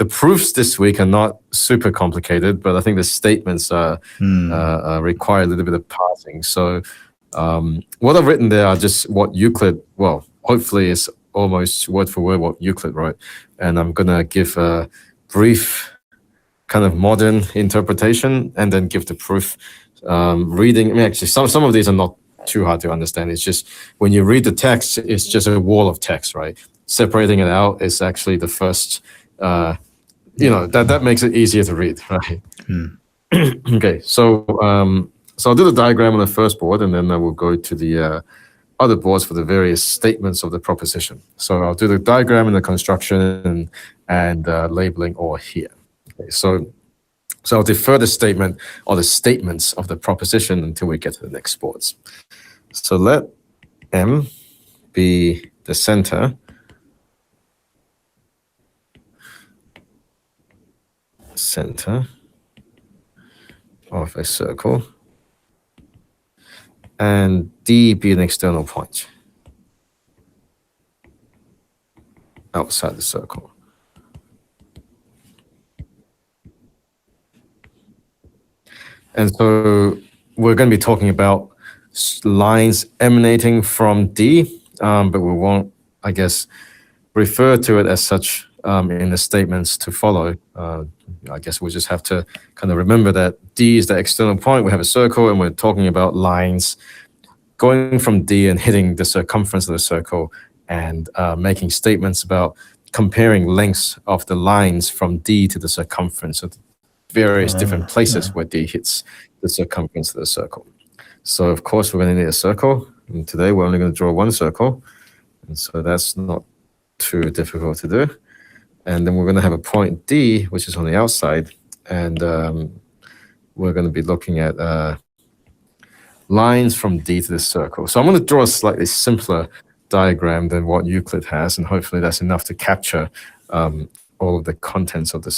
the proofs this week are not super complicated, but I think the statements require a little bit of parsing. So what I've written there are just what Euclid, well, hopefully is almost word for word what Euclid wrote. And I'm going to give a brief kind of modern interpretation and then give the proof. Reading, I mean, actually, some of these are not too hard to understand. It's just when you read the text, it's just a wall of text, right? Separating it out is actually the first, that makes it easier to read, right? Okay, so I'll do the diagram on the first board, and then I will go to the other boards for the various statements of the proposition. So I'll do the diagram and the construction and labeling all here. Okay, so I'll defer the statement or the statements of the proposition until we get to the next boards. So let M be the center of a circle, and D be an external point outside the circle. And so we're going to be talking about lines emanating from D, but we won't, I guess, refer to it as such in the statements to follow. I guess we'll just have to kind of remember that D is the external point. We have a circle, and we're talking about lines going from D and hitting the circumference of the circle, and making statements about comparing lengths of the lines from D to the circumference of various different places where D hits the circumference of the circle. So of course we're going to need a circle, and today we're only going to draw one circle, and so that's not too difficult to do. And then we're going to have a point D, which is on the outside, and we're going to be looking at lines from D to the circle. So I'm going to draw a slightly simpler diagram than what Euclid has, and hopefully that's enough to capture all of the contents of the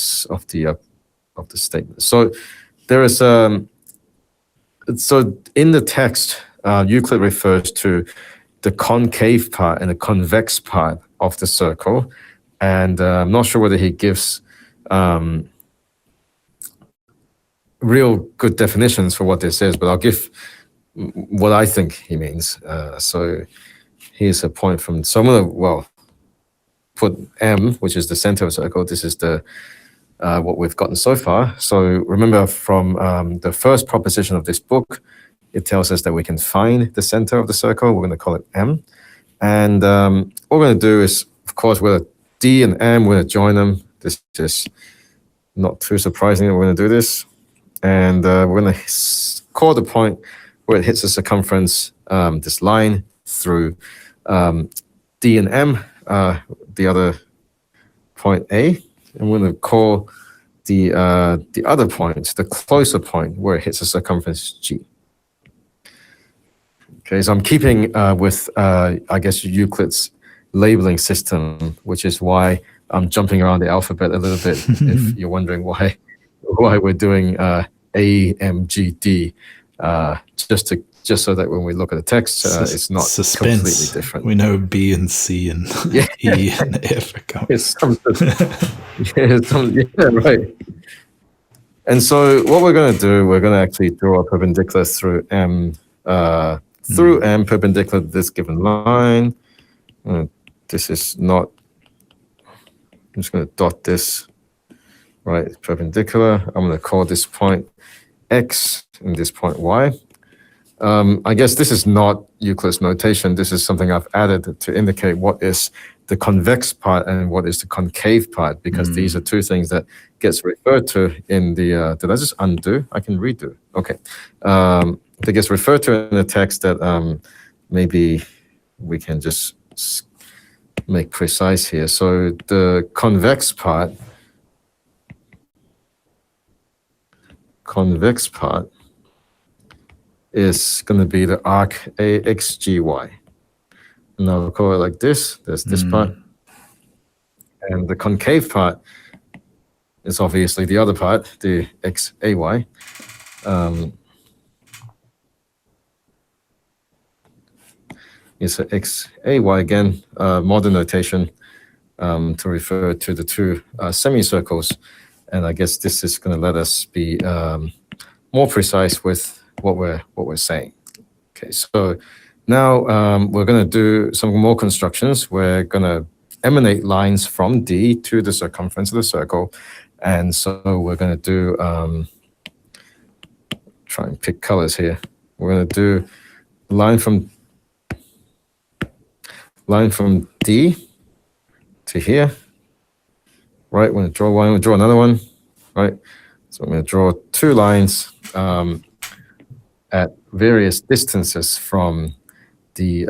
statement. So there is so in the text, Euclid refers to the concave part and the convex part of the circle, and I'm not sure whether he gives real good definitions for what this is, but I'll give what I think he means. So here's a point from, so I'm going to, put M, which is the center of the circle. This is the what we've gotten so far. So remember from the first proposition of this book, it tells us that we can find the center of the circle. We're going to call it M. And what we're going to do is, of course, with D and M, we're going to join them. This is not too surprising that we're going to do this. And we're going to call the point where it hits the circumference, this line through D and M, the other point A. And we're going to call the other point, the closer point, where it hits the circumference G. Okay, so I'm keeping with, I guess, Euclid's labeling system, which is why I'm jumping around the alphabet a little bit, if you're wondering why we're doing A, M, G, D, just so that when we look at the text, it's not completely different. We know B and C and E and F are coming. Right. And so what we're going to do, we're going to actually draw a perpendicular through M, perpendicular to this given line. This is not, I'm just going to dot this, right, perpendicular. I'm going to call this point X and this point Y. I guess this is not Euclid's notation. This is something I've added to indicate what is the convex part and what is the concave part, because these are two things that gets referred to in the, did I just undo? I can redo. Okay. That gets referred to in the text that maybe we can just make precise here. So the convex part is going to be the arc AXGY. And I'll call it like this. There's this part. And the concave part is obviously the other part, the XAY. It's a XAY again, modern notation. to refer to the two semicircles. And I guess this is going to let us be more precise with what we're saying. Okay, so now we're going to do some more constructions. We're going to emanate lines from D to the circumference of the circle. And so we're going to do, try and pick colors here. We're going to do line from D to here, right? We're going to draw one, we'll draw another one, right? So I'm going to draw two lines at various distances from the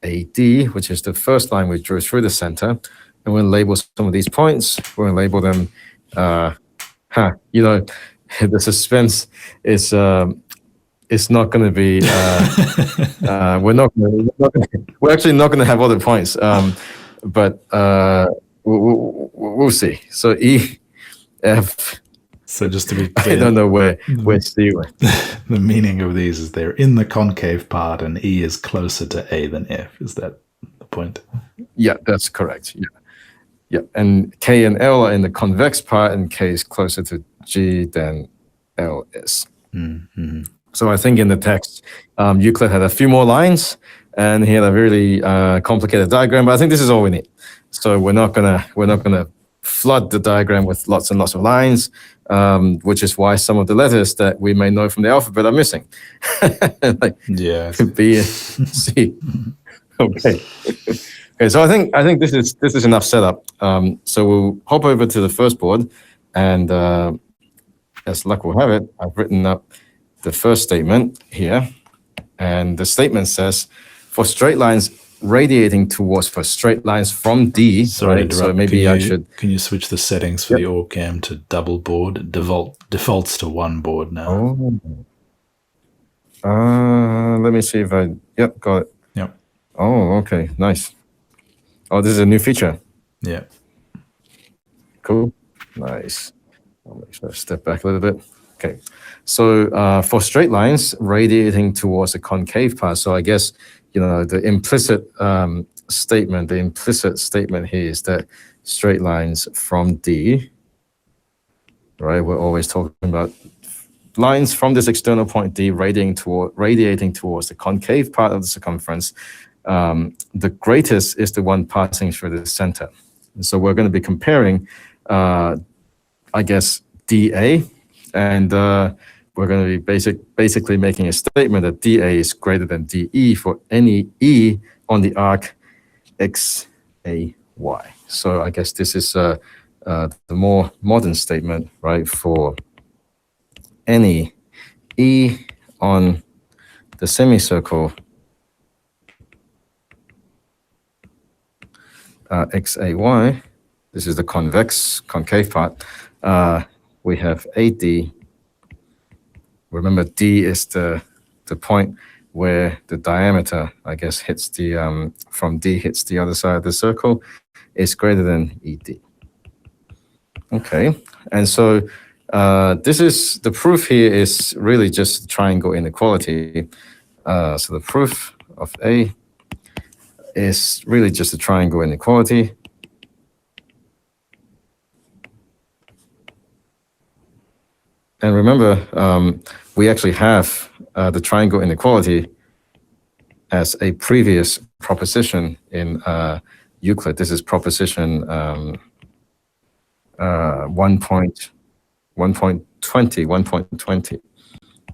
AD, which is the first line we drew through the center. And we're going to label some of these points. We're going to label them, you know, the suspense is it's not going to be, we're actually not going to have all the points, but we'll see. So E, F. So just to be clear, I don't know where C went. The meaning of these is they're in the concave part and E is closer to A than F. Is that the point? Yeah, that's correct. Yeah. And K and L are in the convex part, and K is closer to G than L is. Mm-hmm. So I think in the text, Euclid had a few more lines, and he had a really complicated diagram. But I think this is all we need. So we're not gonna flood the diagram with lots and lots of lines, which is why some of the letters that we may know from the alphabet are missing. Like B and C. Okay. Okay. So I think this is enough setup. So we'll hop over to the first board, and as luck will have it, I've written up the first statement here, and the statement says, for straight lines radiating towards, for straight lines from D. Sorry, right? So maybe I should. Can you switch the settings for the OrgCam to double board? It defaults to one board now. Let me see if I. Yep, got it. Yep. Oh, okay, nice. Oh, this is a new feature. Yeah. Cool. Nice. I'll make sure I step back a little bit. Okay. So for straight lines radiating towards the concave part, so I guess, you know, the implicit statement here is that straight lines from D, right? We're always talking about lines from this external point D radiating towards the concave part of the circumference. The greatest is the one passing through the center. And so we're going to be comparing, I guess, DA, and we're going to be basically making a statement that DA is greater than DE for any E on the arc XAY. So I guess this is the more modern statement, right, for any E on the semicircle XAY. This is the concave part. We have AD. Remember, D is the point where the diameter, I guess, hits the from D hits the other side of the circle, is greater than ED. Okay, and so this is the proof here is really just triangle inequality. So the proof of A is really just a triangle inequality. And remember, we actually have the triangle inequality as a previous proposition in Euclid. This is proposition 1.20.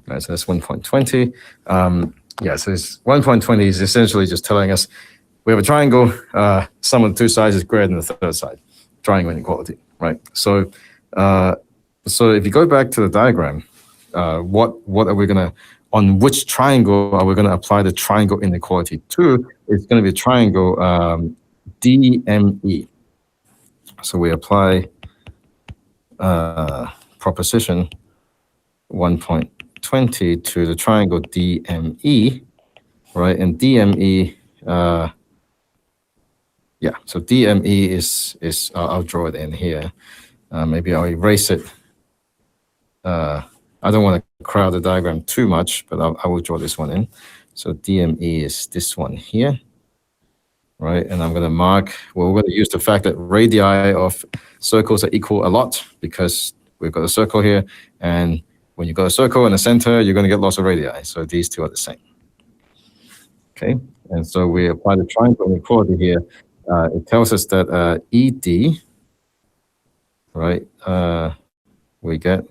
Right, so that's 1.20. Yeah, so this 1.20 is essentially just telling us we have a triangle, sum of the two sides is greater than the third side. Triangle inequality, right? So so if you go back to the diagram, what are we gonna, on which triangle are we gonna apply the triangle inequality to? It's gonna be triangle DME. So we apply proposition 1.20 to the triangle DME, right? And DME, yeah, so DME is I'll draw it in here. Maybe I'll erase it. I don't want to crowd the diagram too much, but I will draw this one in. So DME is this one here. right? And I'm going to mark, well, we're going to use the fact that radii of circles are equal a lot because we've got a circle here. And when you got a circle in the center, you're going to get lots of radii. So these two are the same. Okay. And so we apply the triangle inequality here. It tells us that ED, right, we get,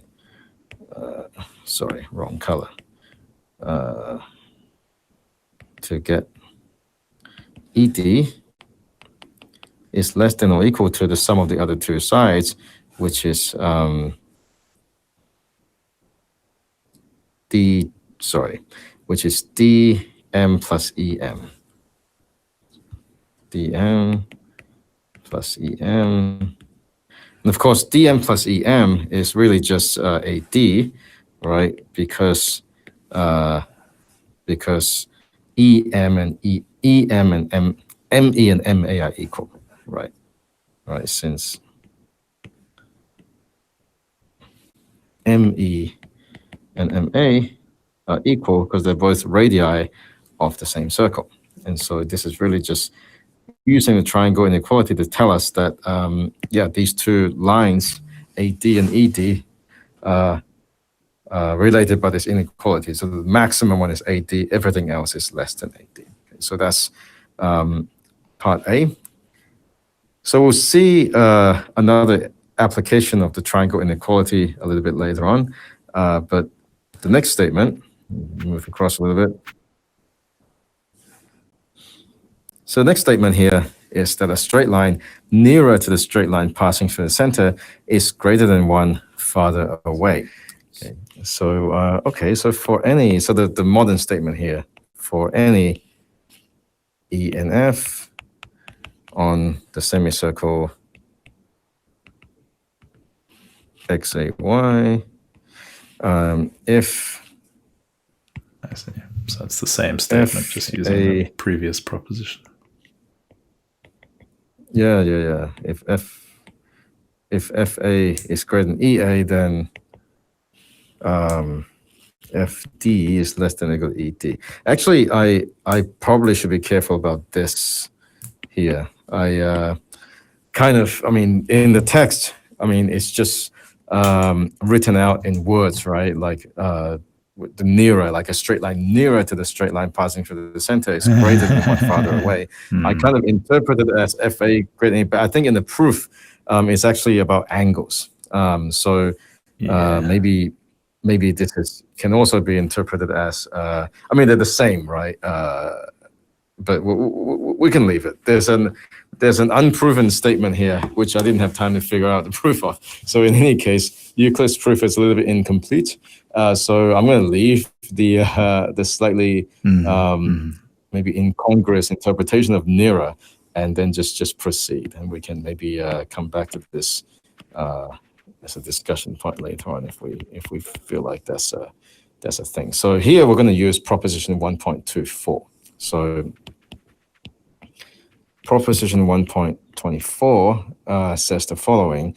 sorry, wrong color. To get ED is less than or equal to the sum of the other two sides, which is which is dm plus em. dm plus em. And of course, dm plus em is really just a d, right? Because em and em and me and ma are equal, right? Right, since me and ma are equal because they're both radii of the same circle. And so this is really just using the triangle inequality to tell us that, yeah, these two lines, AD and ED, are related by this inequality. So the maximum one is AD, everything else is less than AD. Okay, so that's part A. So we'll see another application of the triangle inequality a little bit later on. But the next statement, move across a little bit. So the next statement here is that a straight line nearer to the straight line passing through the center is greater than one farther away. Okay, so so for any, so the modern statement here, for any E and F on the semicircle XAY, if I see. So it's the same statement, just using the previous proposition. Yeah. If FA is greater than EA, then FD is less than or equal to ED. Actually, I probably should be careful about this here. I mean, in the text, I mean, it's just written out in words, right? Like the nearer, like a straight line nearer to the straight line passing through the center is greater than one farther away. I kind of interpreted it as FA greater than, but I think in the proof, it's actually about angles. Maybe this can also be interpreted as, I mean, they're the same, right? But we can leave it. There's an unproven statement here, which I didn't have time to figure out the proof of. So in any case, Euclid's proof is a little bit incomplete. So I'm going to leave the slightly maybe incongruous interpretation of nearer, and then just proceed, and we can maybe come back to this as a discussion point later on if we feel like that's a thing. So here we're going to use proposition 1.24. So proposition 1.24 says the following.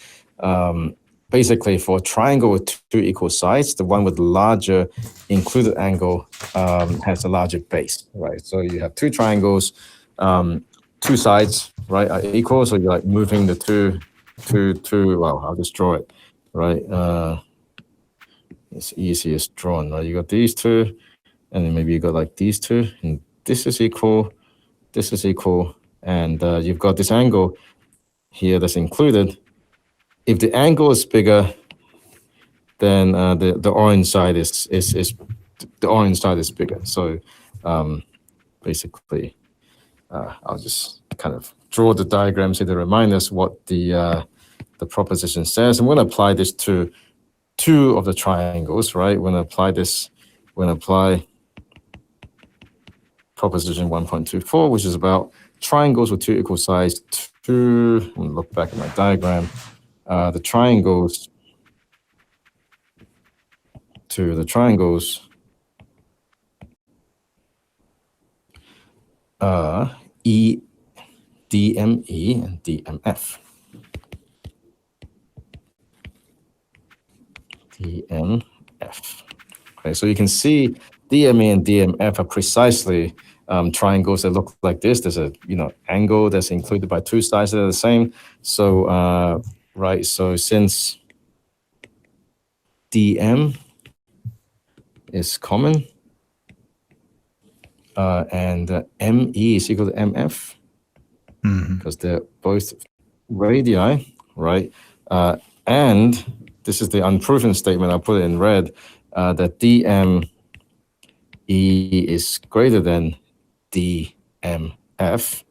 Basically, for a triangle with two equal sides, the one with the larger included angle has a larger base, right? So you have two triangles, two sides, right, are equal. So you're like moving the two, well, I'll just draw it, right? It's easiest drawn, right? You got these two, and then maybe you got like these two, and this is equal, and you've got this angle here that's included. If the angle is bigger, then the orange side is the orange side is bigger. So basically, I'll just kind of draw the diagrams here to remind us what the proposition says. I'm going to apply this to two of the triangles, right? We're going to apply this. We're going to apply proposition 1.24, which is about triangles with two equal sides. I'm going to look back at my diagram. The triangles E, DME, and DMF. DMF. Okay, so you can see DME and DMF are precisely triangles that look like this. There's a angle that's included by two sides that are the same. So right, so since dm is common, and me is equal to mf, because they're both radii, right? And this is the unproven statement. I'll put it in red, that dm is greater than dmf.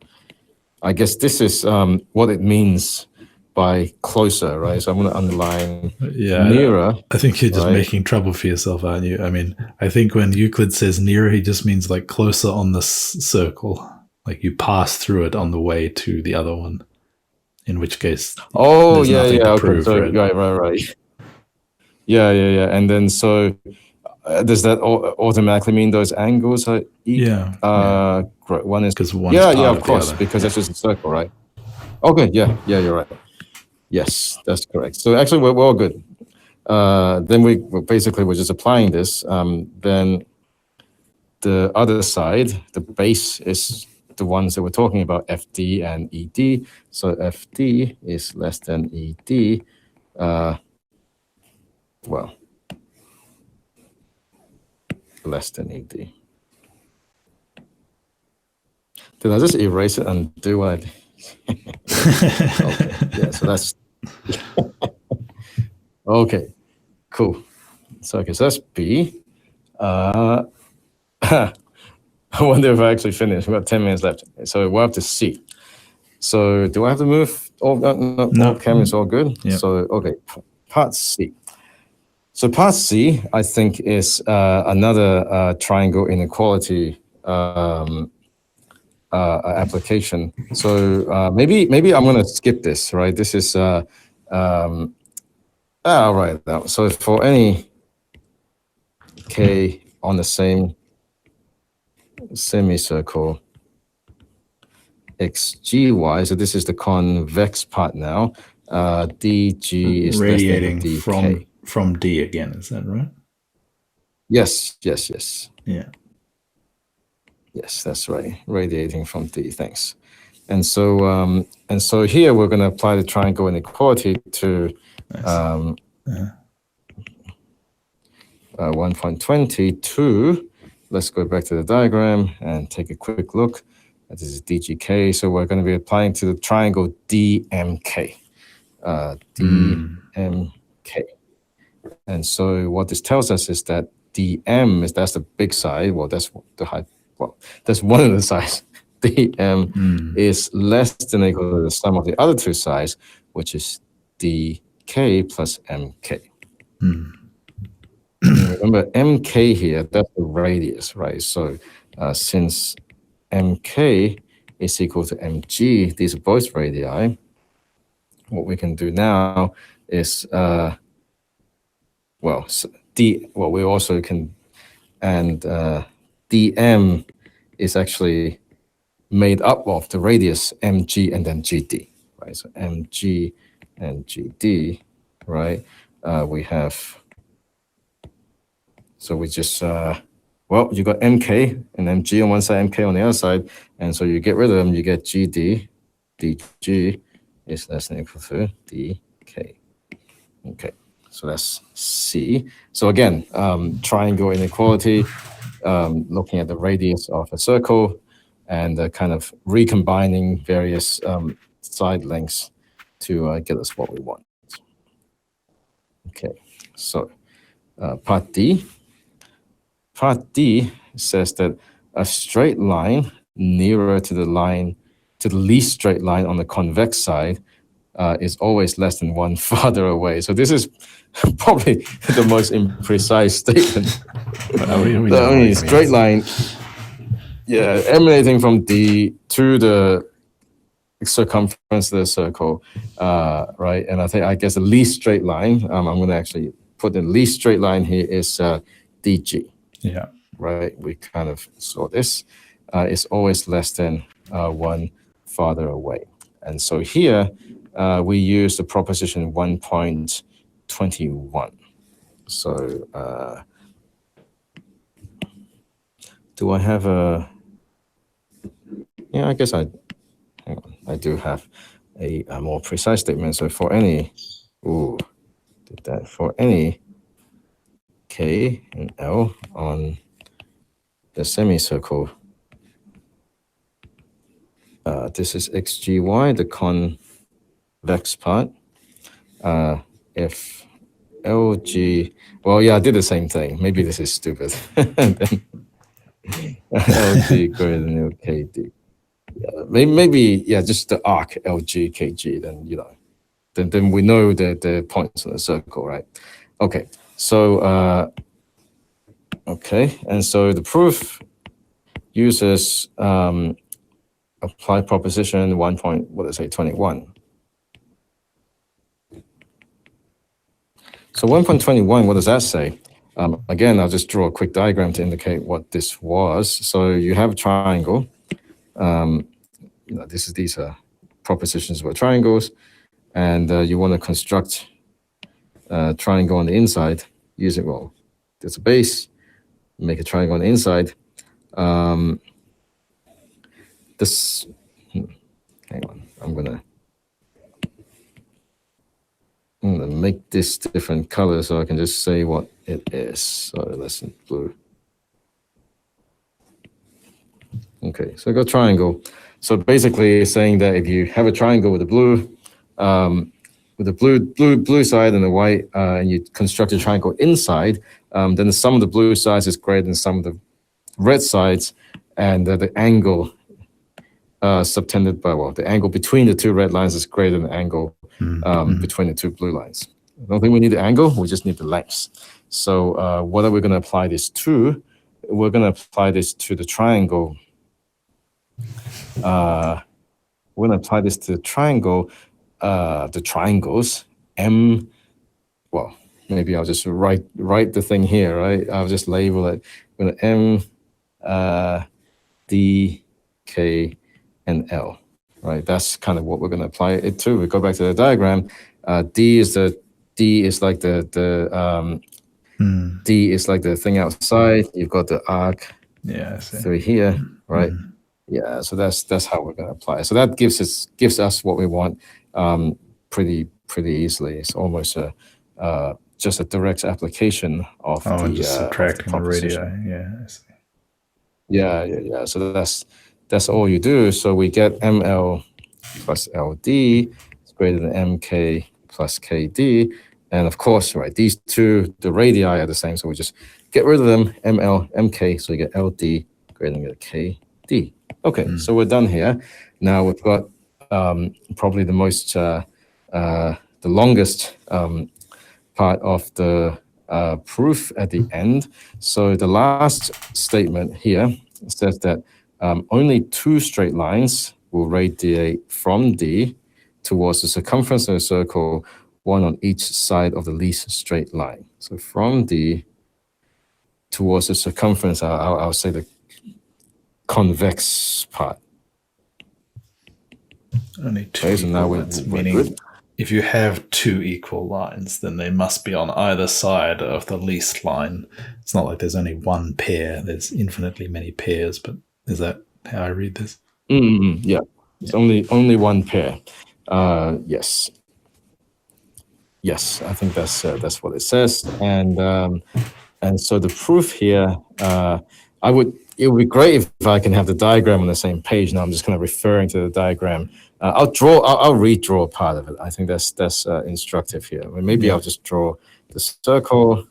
I guess this is what it means by closer, right? So I'm going to underline nearer. I think you're just making trouble for yourself, aren't you? I mean, I think when Euclid says nearer, he just means like closer on this circle. Like you pass through it on the way to the other one. In which case, there's nothing to prove, so, right. Yeah. And then so does that automatically mean those angles are equal? One is because one. Of course, because that's just a circle, right? Okay, yeah, you're right. Yes, that's correct. So actually, we're all good. Then we're just applying this. Then the other side, the base, is the ones that we're talking about, FD and ED. So FD is less than ED. Less than ED. Did I just erase it and do what I did? Okay, yeah, so that's okay, cool. So that's B. I wonder if I actually finished. We've got 10 minutes left, so we'll have to see. So do I have to move? All cameras all good. Yep. So okay, part C. So part C, I think, is another triangle inequality application. So maybe I'm going to skip this, right? This is all right now. So for any k on the same semicircle xgy, so this is the convex part now. dg is radiating less than from D again. Is that right? Yes. Yeah. Yes, that's right. Radiating from D. Thanks. And so here we're going to apply the triangle inequality to 1.22. Let's go back to the diagram and take a quick look. This is DGK. So we're going to be applying to the triangle DMK. DMK. And so what this tells us is that DM that's the big side. Well, that's the height. Well, that's one of the sides. DM is less than or equal to the sum of the other two sides, which is DK plus MK. Remember, MK here, that's the radius, right? So since MK is equal to MG, these are both radii, what we can do now is, we also can, and DM is actually made up of the radius MG and then GD, right? So MG and GD, right? We have, so we just, you got MK and MG on one side, MK on the other side, and so you get rid of them, you get GD, DG is less than or equal to DK. Okay, so that's C. So again, triangle inequality, looking at the radius of a circle and kind of recombining various side lengths to get us what we want. Okay, so part D. Part D says that a straight line nearer to the least straight line on the convex side is always less than one farther away. So this is probably the most imprecise statement. The only straight line, emanating from D to the circumference of the circle, right? And I guess the least straight line, I'm going to actually put the least straight line here is DG. Yeah. Right, we kind of saw this. It's always less than one farther away. And so here we use the proposition 1.21. So do I have a I guess I do have a more precise statement. So for any, did that for any K and L on the semicircle, this is xgy, the convex part. If LG, well, yeah, I did the same thing. Maybe this is stupid. LG greater than LKD. Yeah, maybe, yeah, just the arc LG, KG, then we know the points on the circle, right? Okay, so, okay, and so the proof uses applied proposition 1.21. So 1.21, what does that say? Again, I'll just draw a quick diagram to indicate what this was. So you have a triangle. These are propositions for triangles, and you want to construct a triangle on the inside using, well, there's a base, make a triangle on the inside. Hang on, I'm gonna make this different color so I can just say what it is. So let's in blue. Okay, so I got triangle. So basically it's saying that if you have a triangle with the blue side and the white, and you construct a triangle inside, then the sum of the blue sides is greater than the sum of the red sides, and the angle subtended by, well, the angle between the two red lines is greater than the angle between the two blue lines. I don't think we need the angle, we just need the lengths. So what are we going to apply this to? We're going to apply this to the triangle. We're going to apply this to the triangle, the triangles M. Well, maybe I'll just write the thing here, right? I'll just label it with M, D, K, and L, right? That's kind of what we're going to apply it to. We go back to the diagram. D is like the D is like the thing outside. You've got the arc through here, right? Yeah, so that's how we're going to apply it. So that gives us what we want pretty easily. It's almost just a direct application of just subtracting the radii. Yeah, I see. Yeah. So that's all you do. So we get ML plus LD is greater than MK plus KD. And of course, right, these two, the radii are the same. So we just get rid of them, ML, MK. So we get LD greater than KD. Okay, so we're done here. Now we've got probably the most, the longest part of the proof at the end. So the last statement here says that only two straight lines will radiate from D towards the circumference of the circle, one on each side of the least straight line. So from D towards the circumference, I'll say the convex part. Only two equal lines, meaning if you have two equal lines, then they must be on either side of the least line. It's not like there's only one pair. There's infinitely many pairs, but is that how I read this? Yeah, it's only one pair. Yes, I think that's what it says. And so the proof here, it would be great if I can have the diagram on the same page. Now I'm just kind of referring to the diagram. I'll redraw a part of it. I think that's instructive here. Maybe I'll just draw the circle,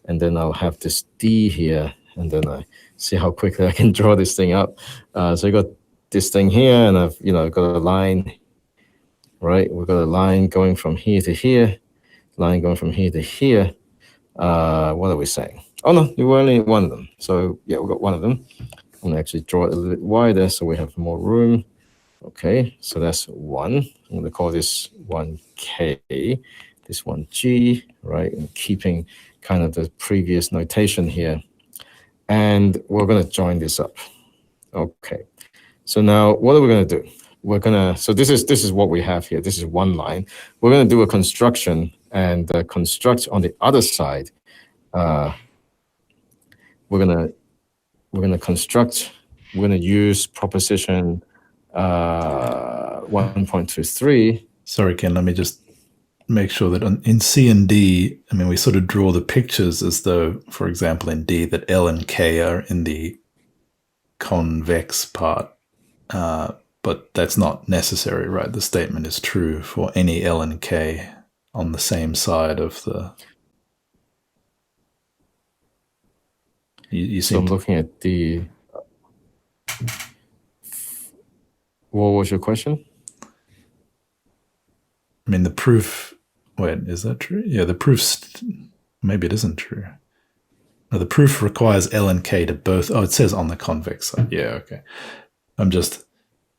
and then I'll have this D here, and then I see how quickly I can draw this thing up. So I got this thing here, and I've got a line, right? We've got a line going from here to here, line going from here to here. What are we saying? Oh no, you only one of them. So yeah, we've got one of them. I'm gonna actually draw it a little bit wider so we have more room. Okay, so that's 1. I'm gonna call this 1K, this 1G, right? And keeping kind of the previous notation here. And we're gonna join this up. Okay, so now what are we gonna do? So this is what we have here. This is one line. We're gonna do a construction and construct on the other side. We're gonna use proposition 1.23. Sorry, Ken, let me just make sure that in C and D, I mean, we sort of draw the pictures as though, for example, in D, that L and K are in the convex part. But that's not necessary, right? The statement is true for any L and K on the same side of the... You So I'm looking at the... What was your question? I mean, the proof... Wait, is that true? Yeah, the proof's... Maybe it isn't true. No, the proof requires L and K to both... Oh, it says on the convex side. Yeah, okay. I'm just...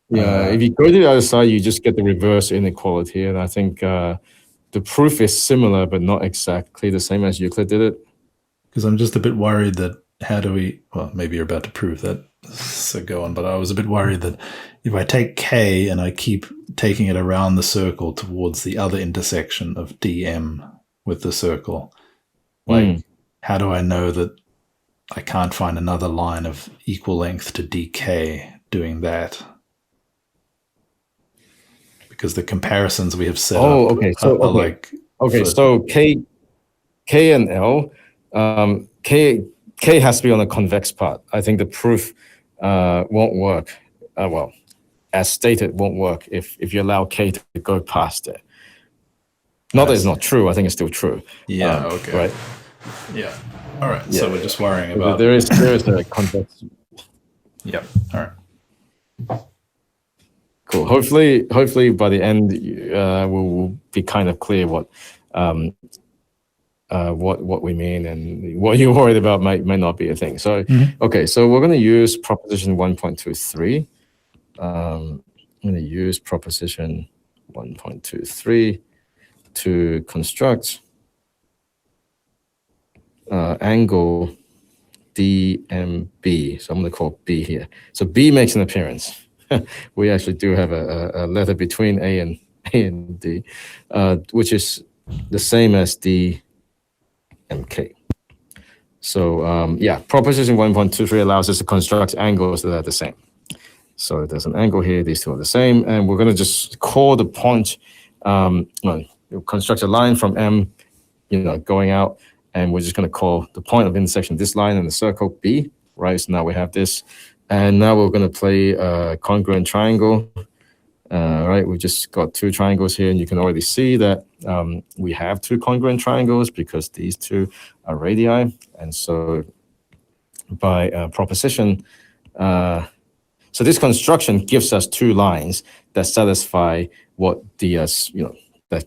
Yeah, if you go to the other side, you just get the reverse inequality. And I think the proof is similar, but not exactly the same as Euclid did it. Because I'm just a bit worried that how do we... Well, maybe you're about to prove that, so go on. But I was a bit worried that if I take K and I keep taking it around the circle towards the other intersection of DM with the circle, like, how do I know that I can't find another line of equal length to DK doing that? Because the comparisons we have set up okay. So, are like... Okay, so K and L, K has to be on the convex part. I think the proof won't work. Well, as stated, won't work if you allow K to go past it. Not that it's not true. I think it's still true. Yeah. Okay. Right. Yeah. All right. Yeah, so we're just worrying about... There is a convex. Yep. All right. Cool. Hopefully by the end, we'll be kind of clear what we mean, and what you're worried about might not be a thing. So, okay, so we're going to use proposition 1.23. I'm going to use proposition 1.23 to construct angle DMB. So I'm going to call B here. So B makes an appearance. We actually do have a letter between A and D, which is the same as DMK. So yeah, proposition 1.23 allows us to construct angles that are the same. So there's an angle here, these two are the same, and we're going to just call the point, construct a line from M, going out, and we're just going to call the point of intersection this line in the circle B, right? So now we have this. And now we're going to play a congruent triangle, right? We've just got two triangles here, and you can already see that we have two congruent triangles because these two are radii. And so by proposition, so this construction gives us two lines that satisfy what the, that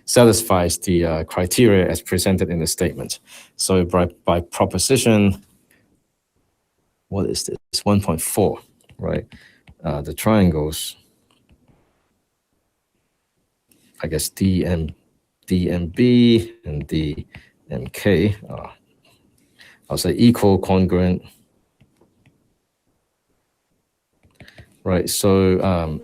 satisfies the criteria as presented in the statement. So by proposition, what is this? 1.4, right? The triangles, I guess DMB and DMK, I'll say equal, congruent, right? So,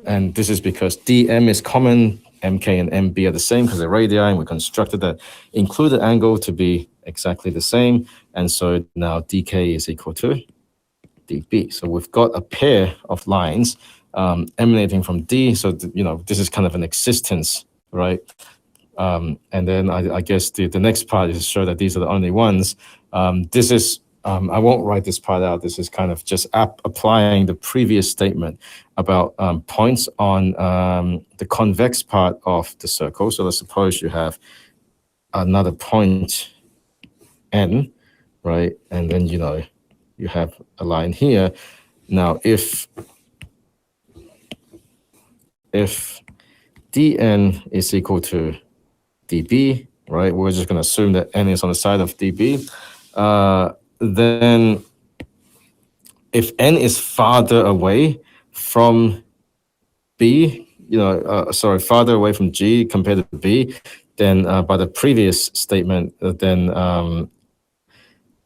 and this is because DM is common, MK and MB are the same because they're radii, and we constructed the included angle to be exactly the same. And so now DK is equal to DB. So we've got a pair of lines emanating from D. So, this is kind of an existence, right? And then I guess the next part is to show that these are the only ones. This is, I won't write this part out. This is kind of just applying the previous statement about points on the convex part of the circle. So let's suppose you have another point N, right? And then, you have a line here. Now, if dn is equal to db, right? We're just going to assume that n is on the side of db. Then if n is farther away from b, farther away from g compared to b, then by the previous statement, then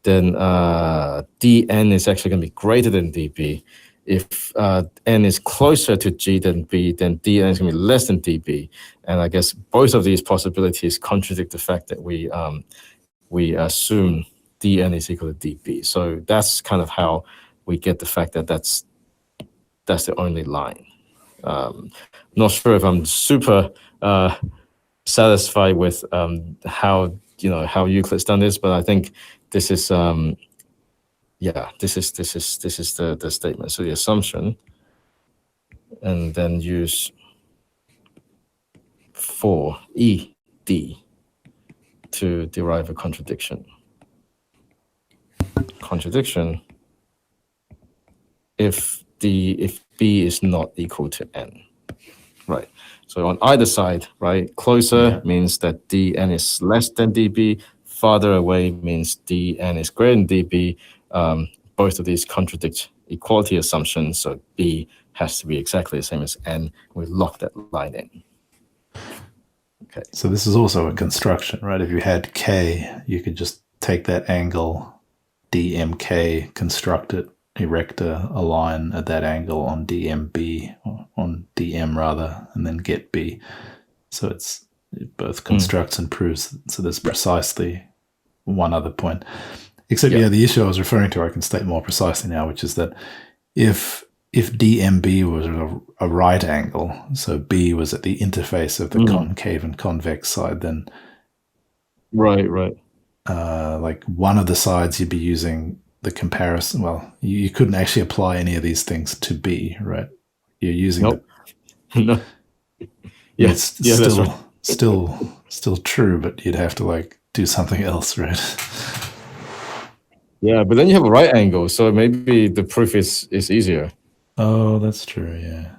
dn is actually going to be greater than db. If n is closer to g than b, then dn is going to be less than db. And I guess both of these possibilities contradict the fact that we assume dn is equal to db. So that's kind of how we get the fact that that's that's the only line. Not sure if I'm super satisfied with how Euclid's done this, but I think this is this is the statement. So the assumption, and then use for ED to derive a contradiction. Contradiction if B is not equal to N. Right. So on either side, right, closer means that dN is less than dB, farther away means dN is greater than dB. Both of these contradict equality assumptions, so B has to be exactly the same as N. We lock that line in. Okay. So this is also a construction, right? If you had K, you could just take that angle, DMK, construct it, erect a line at that angle on DMB, or on DM rather, and then get B. So it both constructs and proves. So there's precisely one other point. Except, the issue I was referring to, I can state more precisely now, which is that if DMB was a right angle, so B was at the interface of the concave and convex side, then right. Like one of the sides you'd be using the comparison. Well, you couldn't actually apply any of these things to B, right? You're using no. Yes, that's right. still true, but you'd have to like do something else, right? Yeah, but then you have a right angle, so maybe the proof is easier. Oh, that's true. Yeah.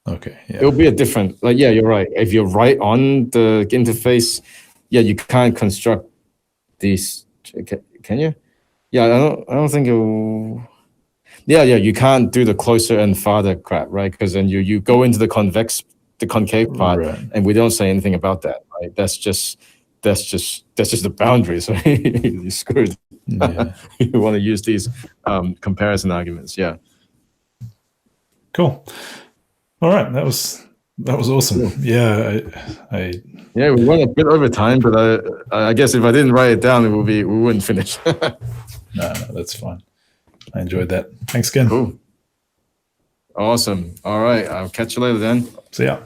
Okay. Yeah. It'll be a different. Like, you're right. If you're right on the interface, you can't construct these. Can you? Yeah, I don't think it'll. You can't do the closer and farther crap, right? Because then you go into the concave part, right. and we don't say anything about that, right? That's just the boundary. So you're screwed. Yeah. You want to use these comparison arguments, Cool. All right, that was awesome. Cool. Yeah, we went a bit over time, but I guess if I didn't write it down, we wouldn't finish. No, that's fine. I enjoyed that. Thanks again. Cool. Awesome. All right, I'll catch you later then. See ya.